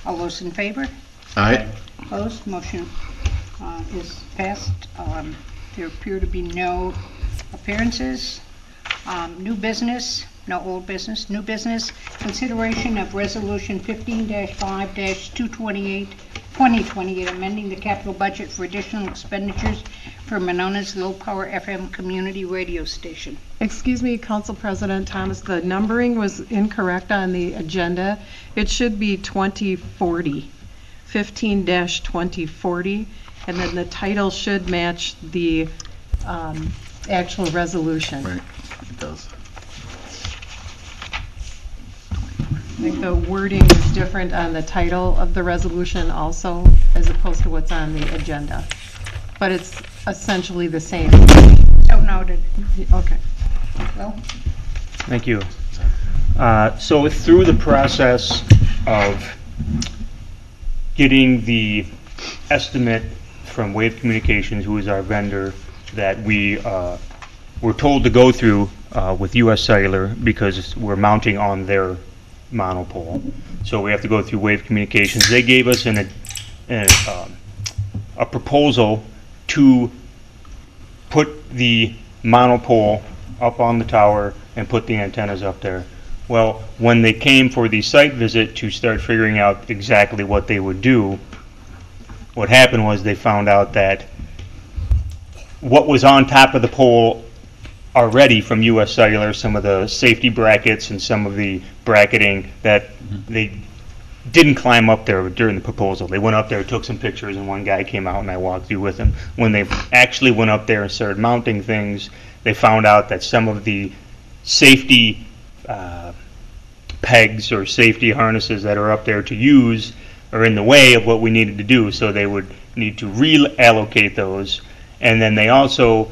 All those in favor? Aye. Opposed? Motion is passed. There appear to be no appearances. New business, no old business. New business, consideration of Resolution 15-5-228, amending the capital budget for additional expenditures for Monona's low-power FM community radio station. Excuse me, Council President Thomas, the numbering was incorrect on the agenda. It should be 2040, 15-2040, and then the title should match the actual resolution. Right, it does. I think the wording is different on the title of the resolution also, as opposed to what's on the agenda. But it's essentially the same. So noted. Okay. Well, Thank you. So through the process of getting the estimate from Wave Communications, who is our vendor, that we were told to go through with U.S. Cellular because we're mounting on their monopole. So we have to go through Wave Communications. They gave us a proposal to put the monopole up on the tower and put the antennas up there. Well, when they came for the site visit to start figuring out exactly what they would do, what happened was they found out that what was on top of the pole already from U.S. Cellular, some of the safety brackets and some of the bracketing, that they didn't climb up there during the proposal. They went up there, took some pictures, and one guy came out and I walked through with him. When they actually went up there and started mounting things, they found out that some of the safety pegs or safety harnesses that are up there to use are in the way of what we needed to do, so they would need to reallocate those. And then they also,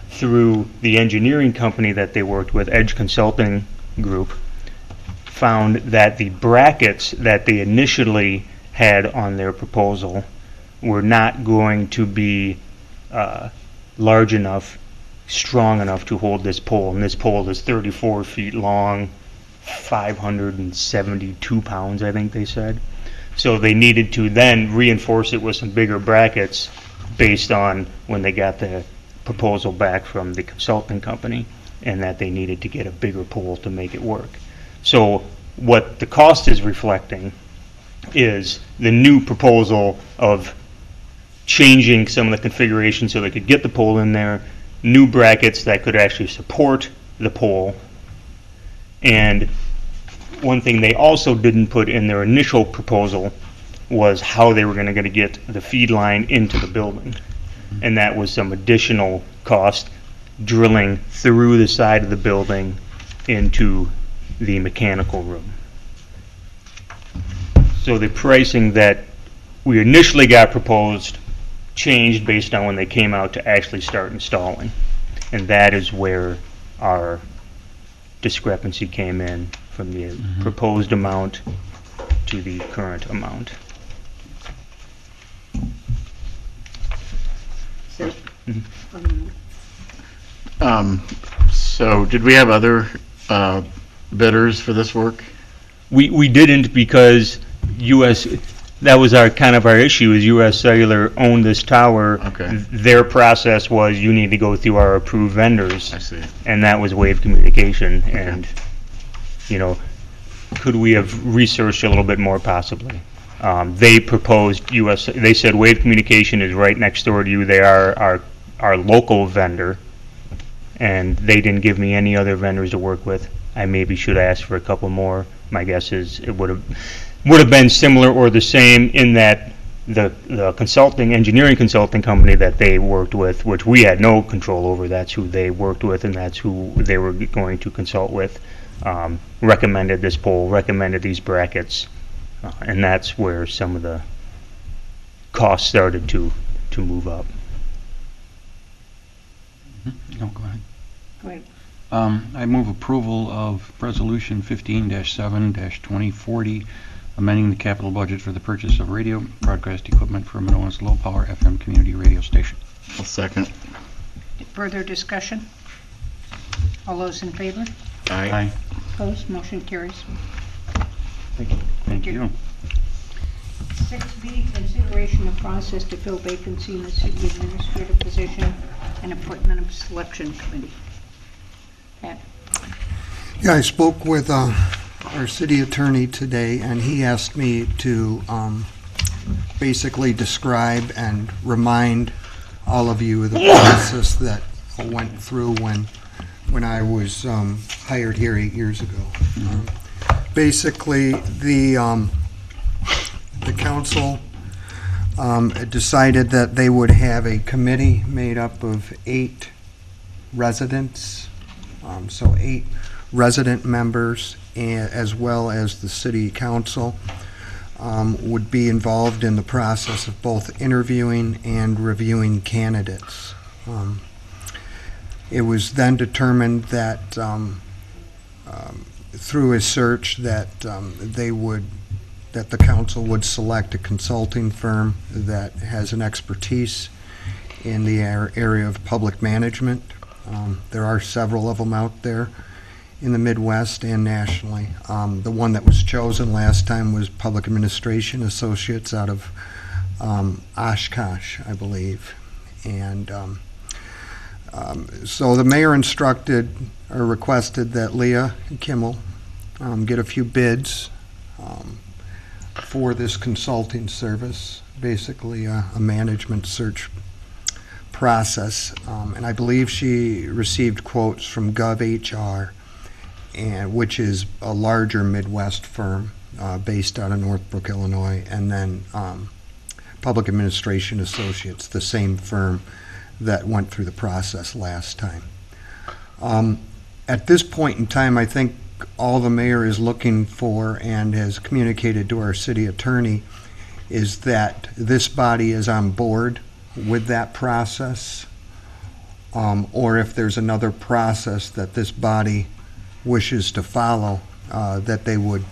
through the engineering company that they worked with, Edge Consulting Group, found that the brackets that they initially had on their proposal were not going to be large enough, strong enough to hold this pole. And this pole is 34 feet long, 572 pounds, I think they said. So they needed to then reinforce it with some bigger brackets based on when they got the proposal back from the consulting company, and that they needed to get a bigger pole to make it work. So what the cost is reflecting is the new proposal of changing some of the configuration so they could get the pole in there, new brackets that could actually support the pole. And one thing they also didn't put in their initial proposal was how they were going to get the feed line into the building. And that was some additional cost, drilling through the side of the building into the mechanical room. So the pricing that we initially got proposed changed based on when they came out to actually start installing. And that is where our discrepancy came in from the proposed amount to the current amount. so, So did we have other bidders for this work? We didn't, because that was kind of our issue, is U.S. Cellular owned this tower. Okay. Their process was, you need to go through our approved vendors. I see. And that was Wave Communication. And, you know, could we have researched a little bit more? Possibly. They proposed they said Wave Communication is right next door to you. They are our local vendor, and they didn't give me any other vendors to work with. I maybe should ask for a couple more. My guess is it would have been similar or the same, in that the engineering consulting company that they worked with, which we had no control over, that's who they worked with and that's who they were going to consult with, recommended this pole, recommended these brackets, and that's where some of the costs started to move up. No, go ahead. Great. I move approval of Resolution 15-7-2040, amending the capital budget for the purchase of radio broadcast equipment for Monona's low-power FM community radio station. I'll second. Further discussion? All those in favor? Aye. Opposed? Motion carries. Thank you. 6B, consideration of process to fill vacancy in the city administrator position and appointment of selection committee. Pat? Yeah, I spoke with our city attorney today, and he asked me to basically describe and remind all of you of the process that I went through when I was hired here 8 years ago. Basically, the council decided that they would have a committee made up of 8 residents, so 8 resident members, as well as the city council, would be involved in the process of both interviewing and reviewing candidates. It was then determined that through a search that that the council would select a consulting firm that has an expertise in the area of public management. There are several of them out there in the Midwest and nationally. The one that was chosen last time was Public Administration Associates out of Oshkosh, I believe. And so the mayor instructed or requested that Leah Kimmel get a few bids for this consulting service, basically a management search process. And I believe she received quotes from GovHR, which is a larger Midwest firm based out of Northbrook, Illinois, and then Public Administration Associates, the same firm that went through the process last time. At this point in time, I think all the mayor is looking for and has communicated to our city attorney is that this body is on board with that process, or if there's another process that this body wishes to follow, that they would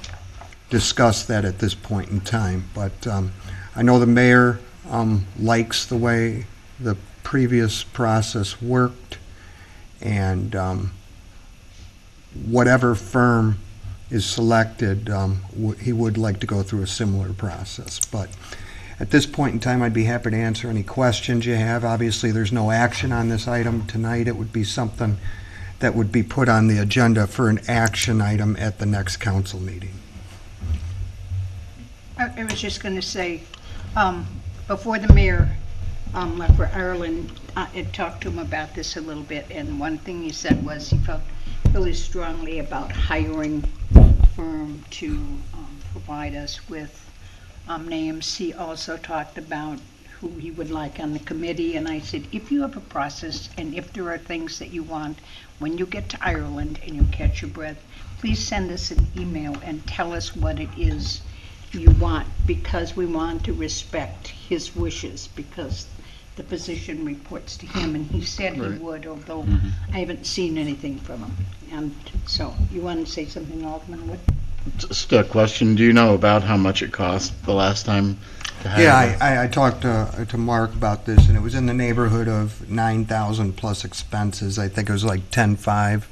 discuss that at this point in time. But I know the mayor likes the way the previous process worked, and whatever firm is selected, he would like to go through a similar process. But at this point in time, I'd be happy to answer any questions you have. Obviously, there's no action on this item tonight. It would be something that would be put on the agenda for an action item at the next council meeting. I was just going to say, before the mayor left for Ireland, I talked to him about this a little bit, and one thing he said was he felt really strongly about hiring a firm to provide us with names. He also talked about who he would like on the committee, and I said, if you have a process and if there are things that you want when you get to Ireland and you catch your breath, please send us an email and tell us what it is you want, because we want to respect his wishes, because the position reports to him, and he said he would, although I haven't seen anything from him. And so, you want to say something, Alderman Wood? Just a question, do you know about how much it cost the last time to hire? Yeah, I talked to Mark about this, and it was in the neighborhood of $9,000 plus expenses. I think it was like 10.5.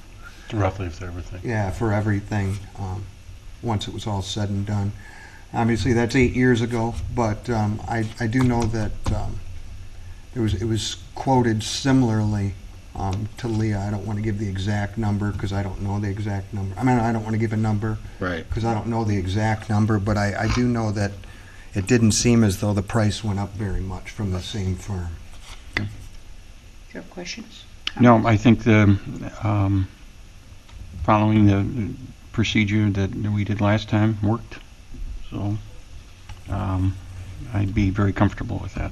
Roughly for everything. Yeah, for everything, once it was all said and done. Obviously, that's 8 years ago, but I do know that it was quoted similarly to Leah. I don't want to give the exact number because I don't know the exact number. I mean, I don't want to give a number because I don't know the exact number, but I do know that it didn't seem as though the price went up very much from the same firm. Do you have questions? No, I think the following the procedure that we did last time worked, so I'd be very comfortable with that.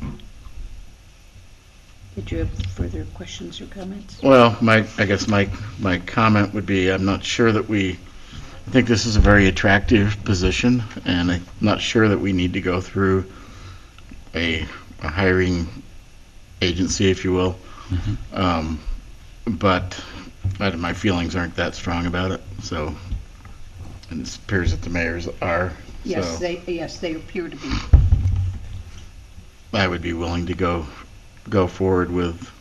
Did you have further questions or comments? Well, I guess my comment would be, I'm not sure that I think this is a very attractive position, and I'm not sure that we need to go through a hiring agency, if you will. But my feelings aren't that strong about it, so, and it appears that the mayors are. Yes, so they appear to be. I would be willing to go forward with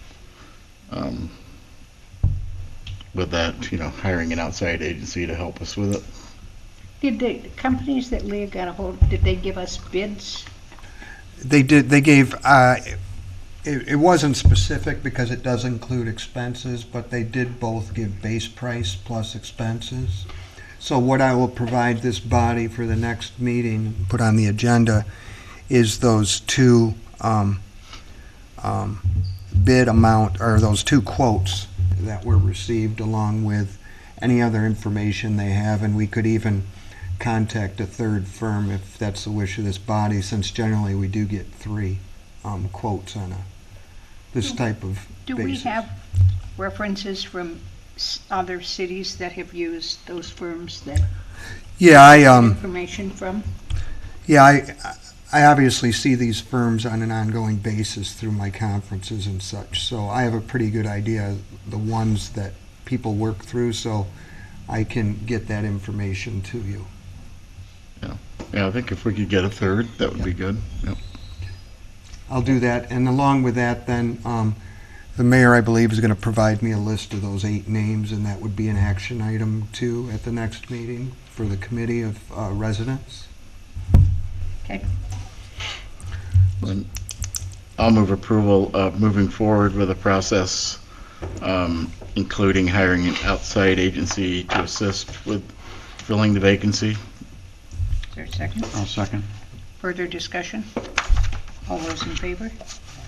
that, hiring an outside agency to help us with it. Did the companies that Leah got a hold of, did they give us bids They gave, it wasn't specific because it does include expenses, but they did both give base price plus expenses. So what I will provide this body for the next meeting, put on the agenda, is those two bid amount, or those two quotes that were received, along with any other information they have, and we could even contact a third firm if that's the wish of this body, since generally we do get three quotes on this type of Do we basis. have references from other cities that have used those firms that Yeah, information from? I obviously see these firms on an ongoing basis through my conferences and such, so I have a pretty good idea of the ones that people work through, so I can get that information to you. Yeah, I think if we could get a third, that would be good. Yep. I'll do that, and along with that, then, the mayor, I believe, is going to provide me a list of those 8 names, and that would be an action item, too, at the next meeting for the committee of residents. Okay. And I'll move approval of moving forward with the process, including hiring an outside agency to assist with filling the vacancy. Is there a second? I'll second. Further discussion? All those in favor?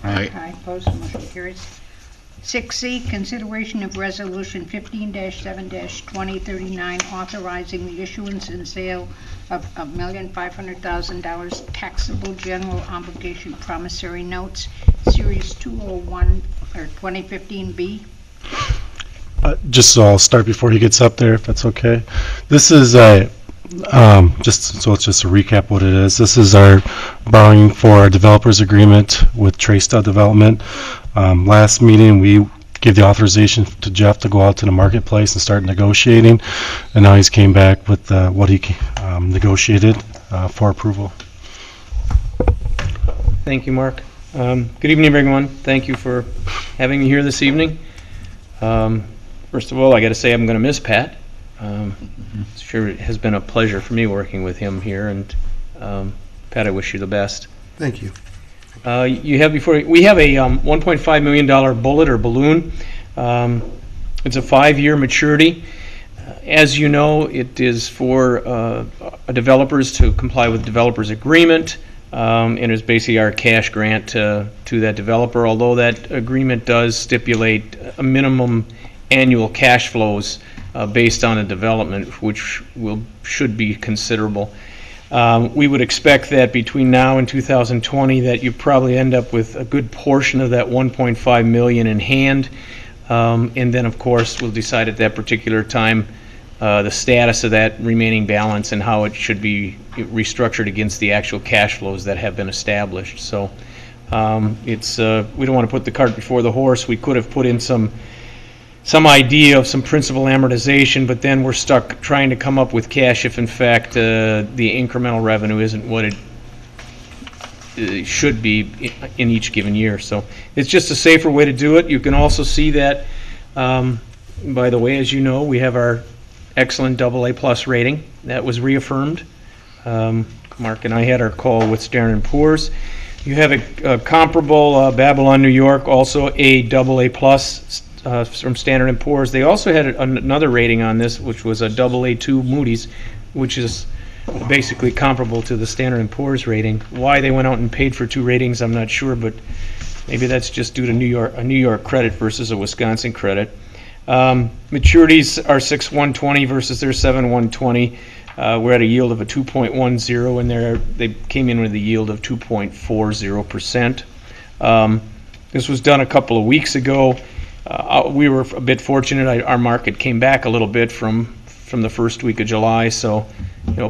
Aye. Aye, opposed, motion carries. 6C, consideration of resolution 15-7-2039, authorizing the issuance and sale of $1,500,000 taxable general obligation promissory notes, Series 201 or 2015B. Just so I'll start before he gets up there, if that's okay. This is just so it's just a recap what it is. This is our borrowing for our developers agreement with Trace Development. Last meeting, we gave the authorization to Jeff to go out to the marketplace and start negotiating, and now he's came back with what he negotiated for approval. Thank you, Mark. Good evening, everyone. Thank you for having me here this evening. First of all, I got to say I'm going to miss Pat. Sure, it has been a pleasure for me working with him here, and Pat, I wish you the best. Thank you. You have before we have a $1.5 million bullet or balloon. It's a 5-year maturity. As you know, it is for developers to comply with developers agreement, and is basically our cash grant to that developer. Although that agreement does stipulate a minimum annual cash flows based on a development, which should be considerable. We would expect that between now and 2020 that you probably end up with a good portion of that 1.5 million in hand, and then of course we'll decide at that particular time the status of that remaining balance and how it should be restructured against the actual cash flows that have been established. So it's we don't want to put the cart before the horse. We could have put in some idea of some principal amortization, but then we're stuck trying to come up with cash if in fact the incremental revenue isn't what it should be in each given year. So it's just a safer way to do it. You can also see that, by the way, as you know, we have our excellent AA+ rating. That was reaffirmed. Mark and I had our call with Standard & Poor's. You have a comparable Babylon, New York, also a AA+, from Standard & Poor's. They also had another rating on this, which was a AA2 Moody's, which is basically comparable to the Standard & Poor's rating. Why they went out and paid for 2 ratings, I'm not sure, but maybe that's just due to a New York credit versus a Wisconsin credit. Maturities are 6/120 versus their 7/120. We're at a yield of a 2.10, and they came in with a yield of 2.40%. This was done a couple of weeks ago. We were a bit fortunate. Our market came back a little bit from the first week of July, so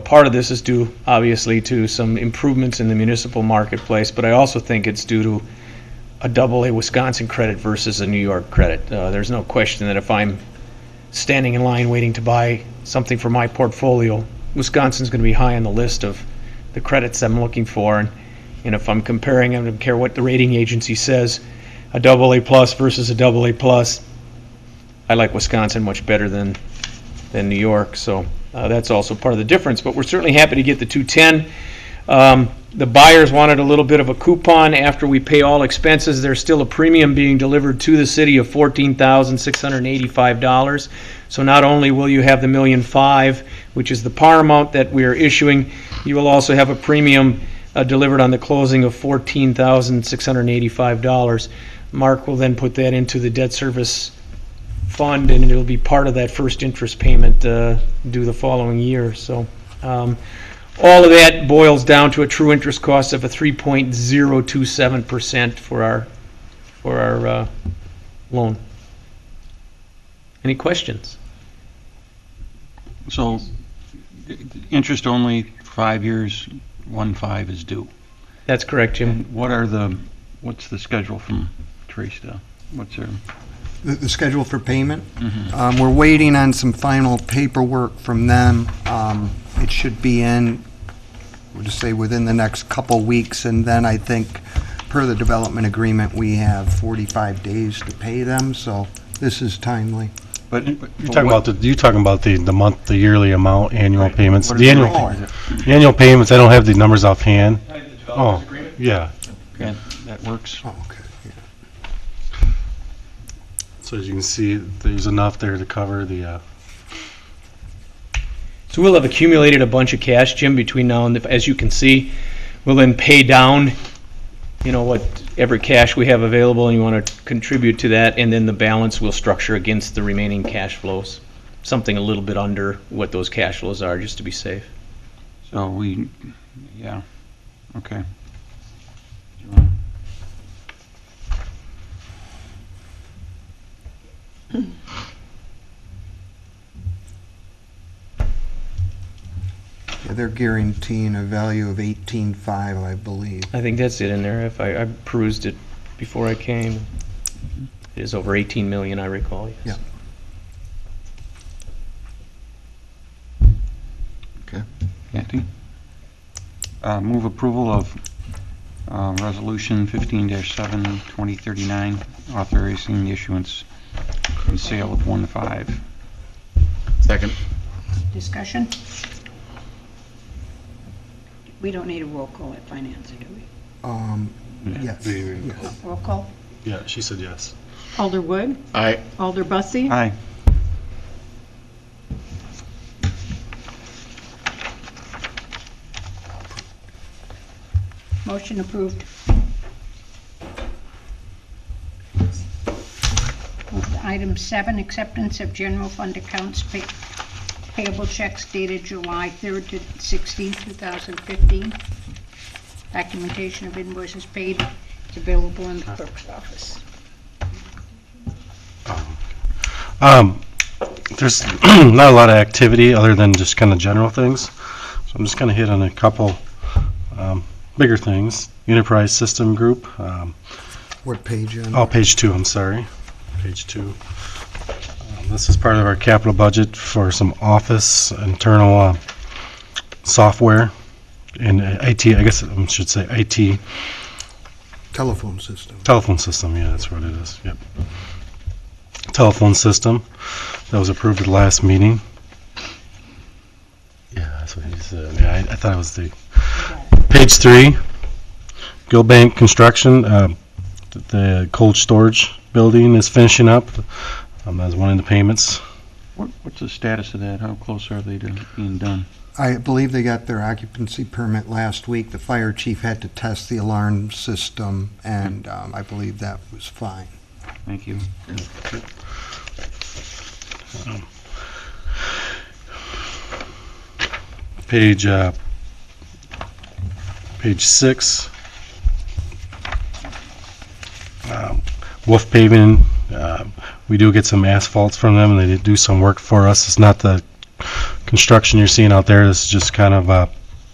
part of this is due obviously to some improvements in the municipal marketplace, but I also think it's due to a AA Wisconsin credit versus a New York credit. There's no question that if I'm standing in line waiting to buy something for my portfolio, Wisconsin's going to be high on the list of the credits I'm looking for, and if I'm comparing, I don't care what the rating agency says, a AA+ versus a AA+, I like Wisconsin much better than New York, so that's also part of the difference. But we're certainly happy to get the 210. The buyers wanted a little bit of a coupon after we pay all expenses. There's still a premium being delivered to the city of $14,685. So not only will you have the $1,500,000, which is the par amount that we are issuing, you will also have a premium delivered on the closing of $14,685. Mark will then put that into the debt service fund, and it'll be part of that first interest payment due the following year. So all of that boils down to a true interest cost of a 3.027% for our loan. Any questions? So, interest only, 5 years, 1.5 is due. That's correct, Jim. And what's the schedule from Teresa? What's her? The schedule for payment? We're waiting on some final paperwork from them. It should be in, we'll just say within the next couple weeks, and then I think per the development agreement, we have 45 days to pay them, so this is timely. But You're talking about the month, the yearly amount, annual payments. What The is the annual, rate? the annual payments, I don't have the numbers offhand. Oh, yeah. Okay, that works. Oh, okay. So as you can see, there's enough there to cover the, So we'll have accumulated a bunch of cash, Jim, between now and, as you can see. We'll then pay down, whatever cash we have available, and you want to contribute to that, and then the balance we'll structure against the remaining cash flows. Something a little bit under what those cash flows are, just to be safe. So yeah, okay. Yeah, they're guaranteeing a value of 18.5, I believe. I think that's it in there. If I perused it before I came, it is over 18 million, I recall. Yes. Yeah. Kathy? Move approval of Resolution 15-7, 2039, authorizing the issuance and sale of 1.5. Second. Discussion? We don't need a roll call at finance, do we? Yes. Yes. Roll call? yeah, she said yes. Alder Wood, Aye. Alder Bussey, Aye. Motion approved. Move to Item 7, acceptance of general fund accounts payable checks dated July 3rd to 16th, 2015. Documentation of invoices paid is available in the clerk's office. There's not a lot of activity other than just kind of general things. So I'm just going to hit on a couple bigger things. Enterprise System Group. What page? Oh, page 2, I'm sorry. Page 2. This is part of our capital budget for some office internal software and IT, I guess I should say IT. Telephone system. Telephone system, yeah, that's what it is, yep. Telephone system, that was approved at the last meeting. Yeah, that's what he said, yeah, I thought it was the, page 3, Gilbank Construction, the cold storage building is finishing up, as one of the payments. What's the status of that? How close are they to being done? I believe they got their occupancy permit last week. The fire chief had to test the alarm system, and I believe that was fine. Thank you. Page 6. Wolf Paving, we do get some asphalts from them, and they do some work for us. It's not the construction you're seeing out there. This is just kind of,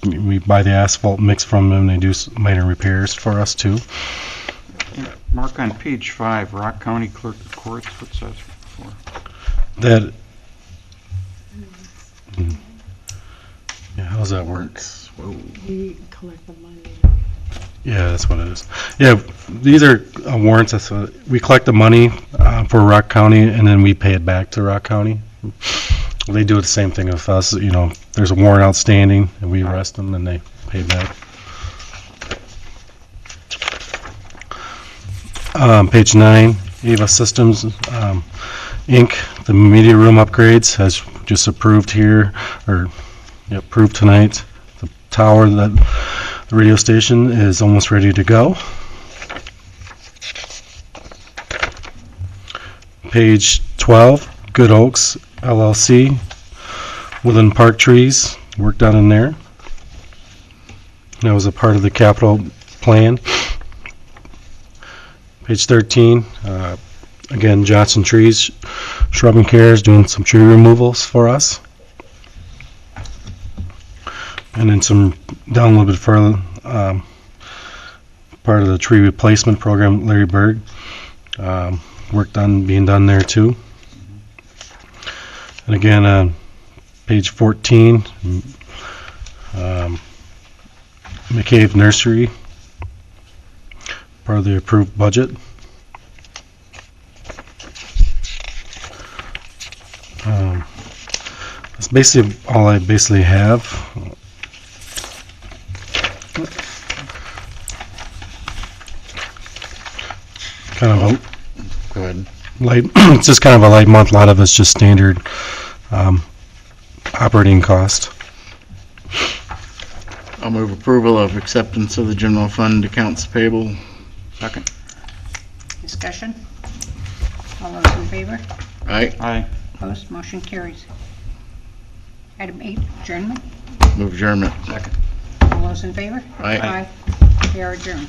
we buy the asphalt mix from them, and they do minor repairs for us too. Mark, on page 5, Rock County Clerk of Courts, what's that for? That, yeah, how does that work? we collect the money. Yeah, that's what it is. Yeah, these are warrants. That's we collect the money for Rock County, and then we pay it back to Rock County. They do the same thing with us. There's a warrant outstanding, and we arrest them, and they pay back. Page 9, Ava Systems, Inc., the media room upgrades has just approved here, or approved tonight. The tower, the radio station is almost ready to go. Page 12, Good Oaks LLC, Woodland Park trees, work done in there. That was a part of the capital plan. Page 13, again, Johnson Trees, Shrub and Care is doing some tree removals for us. And then some, down a little bit further, part of the tree replacement program, Larry Berg, work being done there too. And again, page 14, McCabe Nursery, part of the approved budget. That's basically all I have. Kind of a Go ahead. light, it's just kind of a light month. A lot of it's just standard operating cost. I'll move approval of acceptance of the general fund accounts payable. Second. Discussion? All those in favor? Aye. Aye. Opposed? Motion carries. Item 8, adjournment. Move adjournment. Second. All those in favor? Aye. We are adjourned.